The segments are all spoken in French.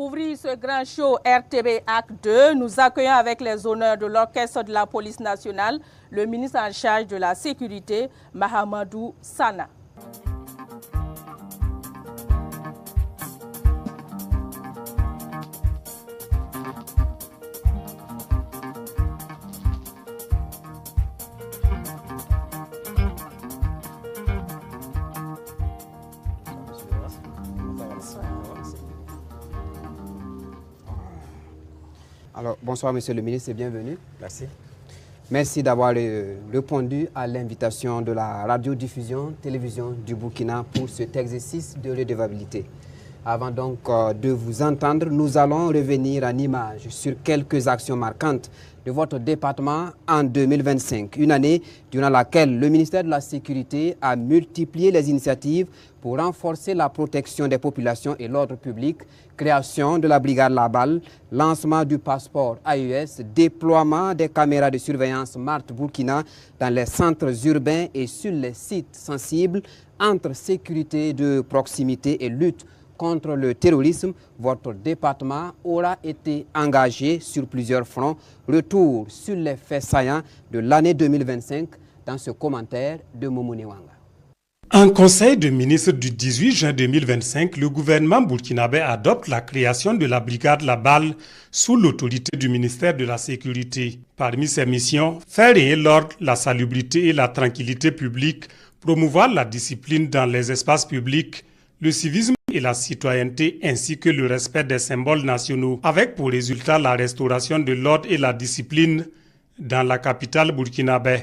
ouvrir ce grand show RTB Acte 2, nous accueillons avec les honneurs de l'Orchestre de la Police nationale le ministre en charge de la Sécurité, Mahamadou Sana. Alors, bonsoir Monsieur le ministre et bienvenue. Merci. Merci d'avoir répondu à l'invitation de la radiodiffusion télévision du Burkina pour cet exercice de redevabilité. Avant donc de vous entendre, nous allons revenir en images sur quelques actions marquantes de votre département en 2025, une année durant laquelle le ministère de la Sécurité a multiplié les initiatives pour renforcer la protection des populations et l'ordre public, création de la brigade Labal, lancement du passeport AES, déploiement des caméras de surveillance Smart Burkina dans les centres urbains et sur les sites sensibles entre sécurité de proximité et lutte contre le terrorisme. Votre département aura été engagé sur plusieurs fronts. Retour sur les faits saillants de l'année 2025 dans ce commentaire de Momouni Wanga. En conseil de ministres du 18 juin 2025, le gouvernement burkinabé adopte la création de la brigade Labal sous l'autorité du ministère de la Sécurité. Parmi ses missions, faire régner l'ordre, la salubrité et la tranquillité publique, promouvoir la discipline dans les espaces publics, le civisme et la citoyenneté ainsi que le respect des symboles nationaux, avec pour résultat la restauration de l'ordre et la discipline dans la capitale burkinabé.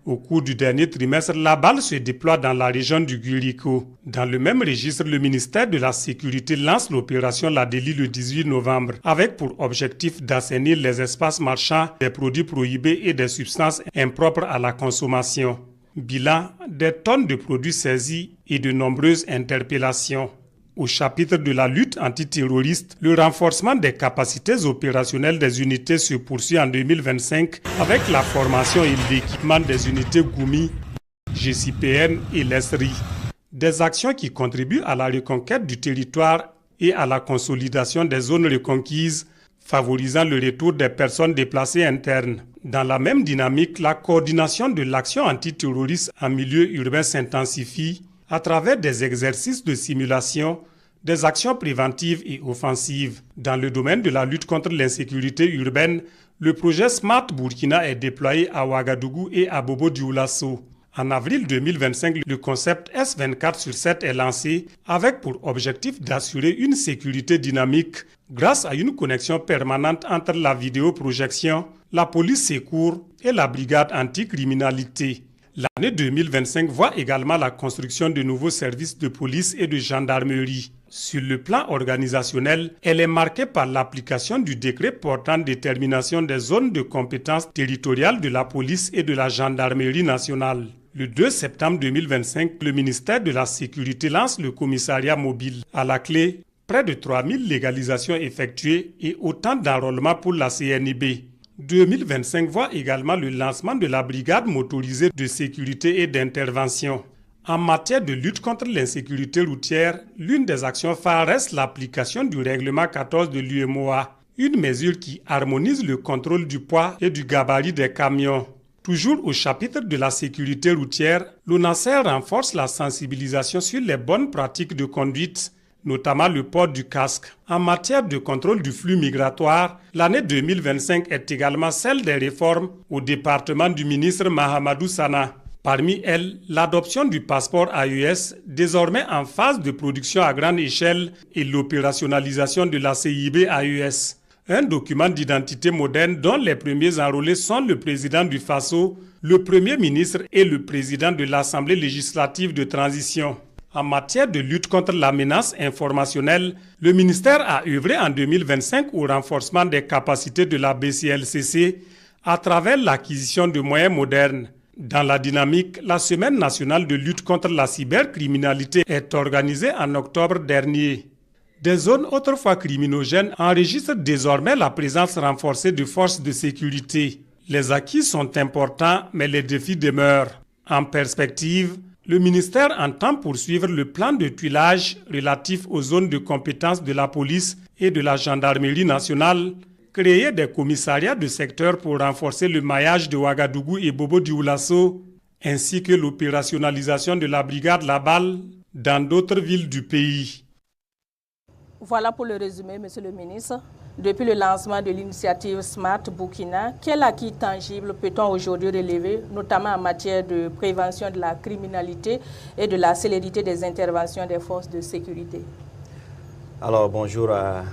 Au cours du dernier trimestre, la balle se déploie dans la région du Guriko. Dans le même registre, le ministère de la Sécurité lance l'opération La Délit le 18 novembre, avec pour objectif d'assainir les espaces marchands des produits prohibés et des substances impropres à la consommation. Bilan, des tonnes de produits saisis et de nombreuses interpellations. Au chapitre de la lutte antiterroriste, le renforcement des capacités opérationnelles des unités se poursuit en 2025 avec la formation et l'équipement des unités Goumi, GCPN et l'ESRI. Des actions qui contribuent à la reconquête du territoire et à la consolidation des zones reconquises, favorisant le retour des personnes déplacées internes. Dans la même dynamique, la coordination de l'action antiterroriste en milieu urbain s'intensifie à travers des exercices de simulation, des actions préventives et offensives. Dans le domaine de la lutte contre l'insécurité urbaine, le projet Smart Burkina est déployé à Ouagadougou et à Bobo-Dioulasso. En avril 2025, le concept S24/7 est lancé avec pour objectif d'assurer une sécurité dynamique grâce à une connexion permanente entre la vidéoprojection, la police secours et la brigade anticriminalité. L'année 2025 voit également la construction de nouveaux services de police et de gendarmerie. Sur le plan organisationnel, elle est marquée par l'application du décret portant détermination des zones de compétences territoriales de la police et de la gendarmerie nationale. Le 2 septembre 2025, le ministère de la Sécurité lance le commissariat mobile. À la clé, près de 3000 légalisations effectuées et autant d'enrôlements pour la CNIB. 2025 voit également le lancement de la brigade motorisée de sécurité et d'intervention. En matière de lutte contre l'insécurité routière, l'une des actions phares reste l'application du règlement 14 de l'UMOA, une mesure qui harmonise le contrôle du poids et du gabarit des camions. Toujours au chapitre de la sécurité routière, l'ONASER renforce la sensibilisation sur les bonnes pratiques de conduite, notamment le port du casque. En matière de contrôle du flux migratoire, l'année 2025 est également celle des réformes au département du ministre Mahamadou Sana. Parmi elles, l'adoption du passeport AES, désormais en phase de production à grande échelle, et l'opérationnalisation de la CIB AES. Un document d'identité moderne dont les premiers enrôlés sont le président du FASO, le premier ministre et le président de l'Assemblée législative de transition. En matière de lutte contre la menace informationnelle, le ministère a œuvré en 2025 au renforcement des capacités de la BCLCC à travers l'acquisition de moyens modernes. Dans la dynamique, la Semaine nationale de lutte contre la cybercriminalité est organisée en octobre dernier. Des zones autrefois criminogènes enregistrent désormais la présence renforcée de forces de sécurité. Les acquis sont importants, mais les défis demeurent. En perspective, Le ministère entend poursuivre le plan de tuilage relatif aux zones de compétence de la police et de la gendarmerie nationale, créer des commissariats de secteur pour renforcer le maillage de Ouagadougou et Bobo-Dioulasso, ainsi que l'opérationnalisation de la brigade La Balle dans d'autres villes du pays. Voilà pour le résumé, Monsieur le ministre. Depuis le lancement de l'initiative Smart Burkina, quel acquis tangible peut-on aujourd'hui relever, notamment en matière de prévention de la criminalité et de la célérité des interventions des forces de sécurité? Alors, bonjour à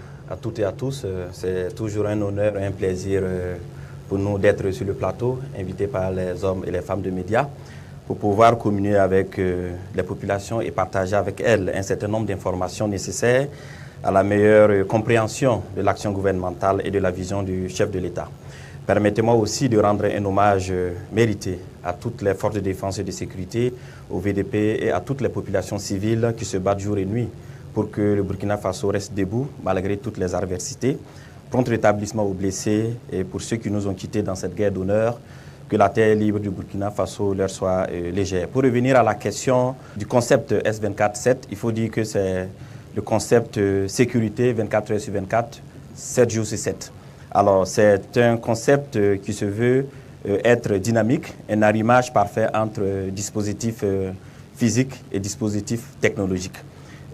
toutes et à tous. C'est toujours un honneur et un plaisir pour nous d'être sur le plateau, invités par les hommes et les femmes de médias, pour pouvoir communier avec les populations et partager avec elles un certain nombre d'informations nécessaires à la meilleure compréhension de l'action gouvernementale et de la vision du chef de l'État. Permettez-moi aussi de rendre un hommage mérité à toutes les forces de défense et de sécurité, au VDP et à toutes les populations civiles qui se battent jour et nuit pour que le Burkina Faso reste debout malgré toutes les adversités. Prompt rétablissement aux blessés et pour ceux qui nous ont quittés dans cette guerre d'honneur, que la terre libre du Burkina Faso leur soit légère. Pour revenir à la question du concept S24-7, il faut dire que c'est le concept sécurité 24 heures sur 24, 7 jours sur 7. Alors, c'est un concept qui se veut être dynamique, un arrimage parfait entre dispositifs physiques et dispositifs technologiques.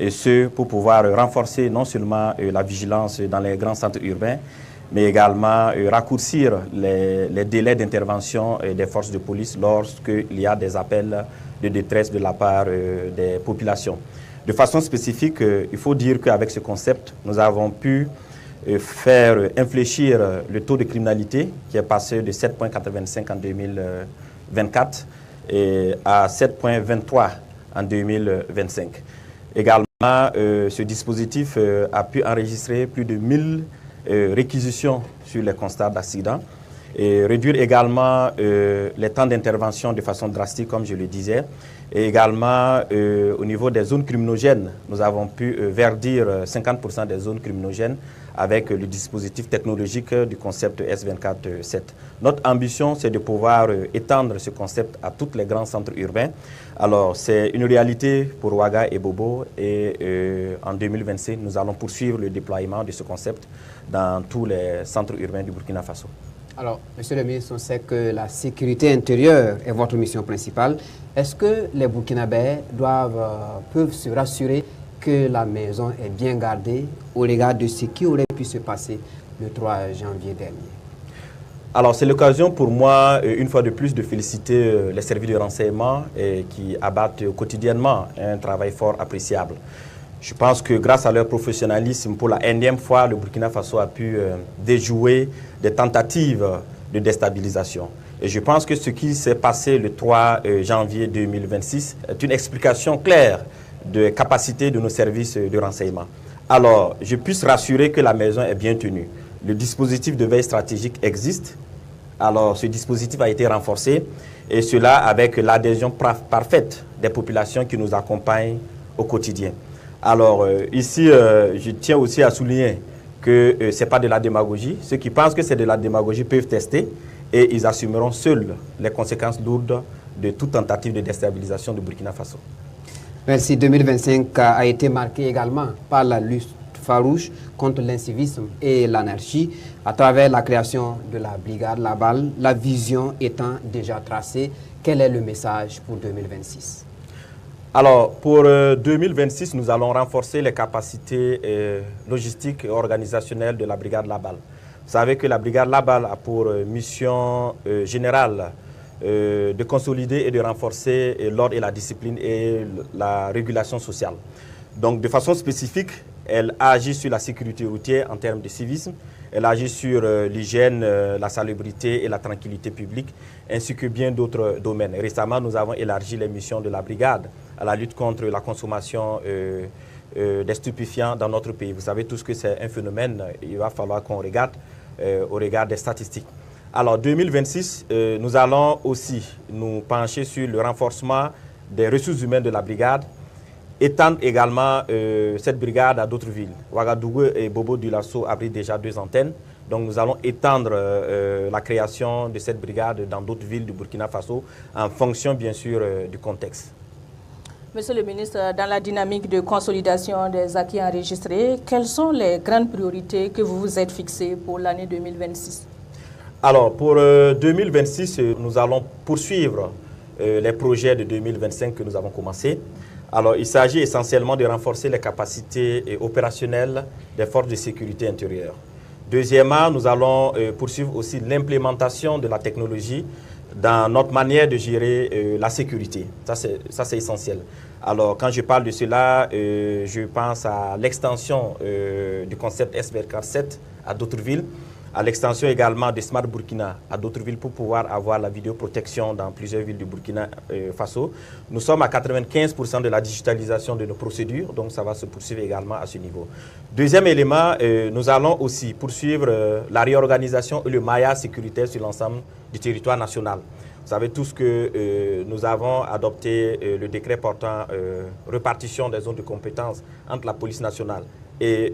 Et ce, pour pouvoir renforcer non seulement la vigilance dans les grands centres urbains, mais également raccourcir les délais d'intervention des forces de police lorsqu'il y a des appels de détresse de la part des populations. De façon spécifique, il faut dire qu'avec ce concept, nous avons pu faire infléchir le taux de criminalité qui est passé de 7,85 en 2024 à 7,23 en 2025. Également, ce dispositif a pu enregistrer plus de 1000 réquisitions sur les constats d'accidents et réduire également les temps d'intervention de façon drastique, comme je le disais. Et également, au niveau des zones criminogènes, nous avons pu verdir 50% des zones criminogènes avec le dispositif technologique du concept S24-7. Notre ambition, c'est de pouvoir étendre ce concept à tous les grands centres urbains. Alors, c'est une réalité pour Ouaga et Bobo et en 2025, nous allons poursuivre le déploiement de ce concept dans tous les centres urbains du Burkina Faso. Alors, Monsieur le ministre, on sait que la sécurité intérieure est votre mission principale. Est-ce que les Burkinabés peuvent se rassurer que la maison est bien gardée au regard de ce qui aurait pu se passer le 3 janvier dernier? Alors, c'est l'occasion pour moi, une fois de plus, de féliciter les services de renseignement qui abattent quotidiennement un travail fort appréciable. Je pense que grâce à leur professionnalisme, pour la énième fois, le Burkina Faso a pu déjouer des tentatives de déstabilisation. Et je pense que ce qui s'est passé le 3 janvier 2026 est une explication claire de capacité de nos services de renseignement. Alors, je puisse rassurer que la maison est bien tenue. Le dispositif de veille stratégique existe. Alors, ce dispositif a été renforcé et cela avec l'adhésion parfaite des populations qui nous accompagnent au quotidien. Alors, ici, je tiens aussi à souligner que ce n'est pas de la démagogie. Ceux qui pensent que c'est de la démagogie peuvent tester et ils assumeront seuls les conséquences lourdes de toute tentative de déstabilisation du Burkina Faso. Merci. 2025 a été marqué également par la lutte farouche contre l'incivisme et l'anarchie à travers la création de la brigade La Balle, la vision étant déjà tracée. Quel est le message pour 2026? Alors, pour 2026, nous allons renforcer les capacités logistiques et organisationnelles de la brigade La Balle. Vous savez que la brigade La Balle a pour mission générale de consolider et de renforcer l'ordre et la discipline et la régulation sociale. Donc, de façon spécifique, elle agit sur la sécurité routière en termes de civisme, elle agit sur l'hygiène, la salubrité et la tranquillité publique, ainsi que bien d'autres domaines. Récemment, nous avons élargi les missions de la brigade à la lutte contre la consommation des stupéfiants dans notre pays. Vous savez tous que c'est un phénomène, il va falloir qu'on regarde au regard des statistiques. Alors, 2026, nous allons aussi nous pencher sur le renforcement des ressources humaines de la brigade, étendre également cette brigade à d'autres villes. Ouagadougou et Bobo-Dioulasso abritent déjà 2 antennes. Donc nous allons étendre la création de cette brigade dans d'autres villes du Burkina Faso en fonction bien sûr du contexte. Monsieur le ministre, dans la dynamique de consolidation des acquis enregistrés, quelles sont les grandes priorités que vous vous êtes fixées pour l'année 2026? Alors, pour 2026, nous allons poursuivre les projets de 2025 que nous avons commencés. Alors, il s'agit essentiellement de renforcer les capacités opérationnelles des forces de sécurité intérieure. Deuxièmement, nous allons poursuivre aussi l'implémentation de la technologie dans notre manière de gérer la sécurité. Ça, c'est essentiel. Alors, quand je parle de cela, je pense à l'extension du concept SVR 7 à d'autres villes, à l'extension également de Smart Burkina à d'autres villes pour pouvoir avoir la vidéoprotection dans plusieurs villes du Burkina Faso. Nous sommes à 95% de la digitalisation de nos procédures, donc ça va se poursuivre également à ce niveau. Deuxième élément, nous allons aussi poursuivre la réorganisation et le maillage sécuritaire sur l'ensemble du territoire national. Vous savez tous que nous avons adopté le décret portant répartition des zones de compétences entre la police nationale et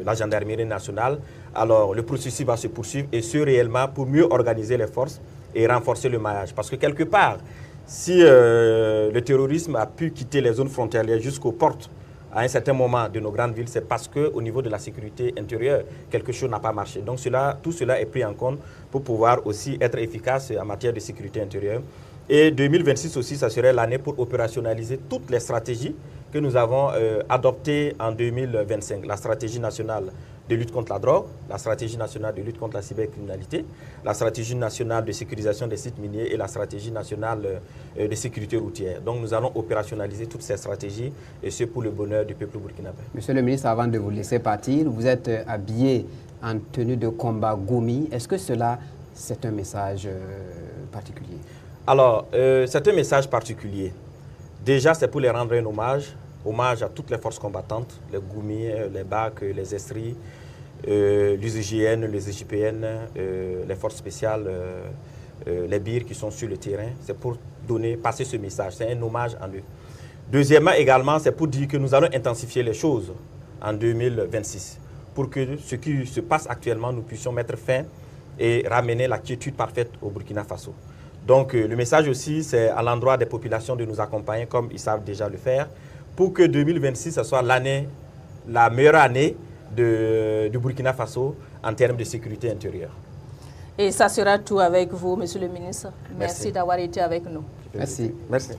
la gendarmerie nationale. Alors, le processus va se poursuivre et ce réellement pour mieux organiser les forces et renforcer le maillage. Parce que quelque part, si le terrorisme a pu quitter les zones frontalières jusqu'aux portes à un certain moment de nos grandes villes, c'est parce qu'au niveau de la sécurité intérieure, quelque chose n'a pas marché. Donc tout cela est pris en compte pour pouvoir aussi être efficace en matière de sécurité intérieure. Et 2026 aussi, ça serait l'année pour opérationnaliser toutes les stratégies que nous avons adoptées en 2025. La stratégie nationale de lutte contre la drogue, la stratégie nationale de lutte contre la cybercriminalité, la stratégie nationale de sécurisation des sites miniers et la stratégie nationale de sécurité routière. Donc nous allons opérationnaliser toutes ces stratégies et ce pour le bonheur du peuple burkinabé. Monsieur le ministre, avant de vous laisser partir, vous êtes habillé en tenue de combat Goumi. Est-ce que cela, c'est un message particulier? Alors, c'est un message particulier. Déjà, c'est pour les rendre un hommage à toutes les forces combattantes, les Goumi, les BAC, les Estri, l'USGN, les EGPN, les forces spéciales, les BIR qui sont sur le terrain. C'est pour passer ce message, c'est un hommage en eux. Deuxièmement également, c'est pour dire que nous allons intensifier les choses en 2026 pour que ce qui se passe actuellement, nous puissions mettre fin et ramener la quiétude parfaite au Burkina Faso. Donc le message aussi, c'est à l'endroit des populations de nous accompagner comme ils savent déjà le faire, pour que 2026, ce soit la meilleure année du Burkina Faso en termes de sécurité intérieure. Et ça sera tout avec vous, Monsieur le ministre. Merci d'avoir été avec nous. Merci. Merci.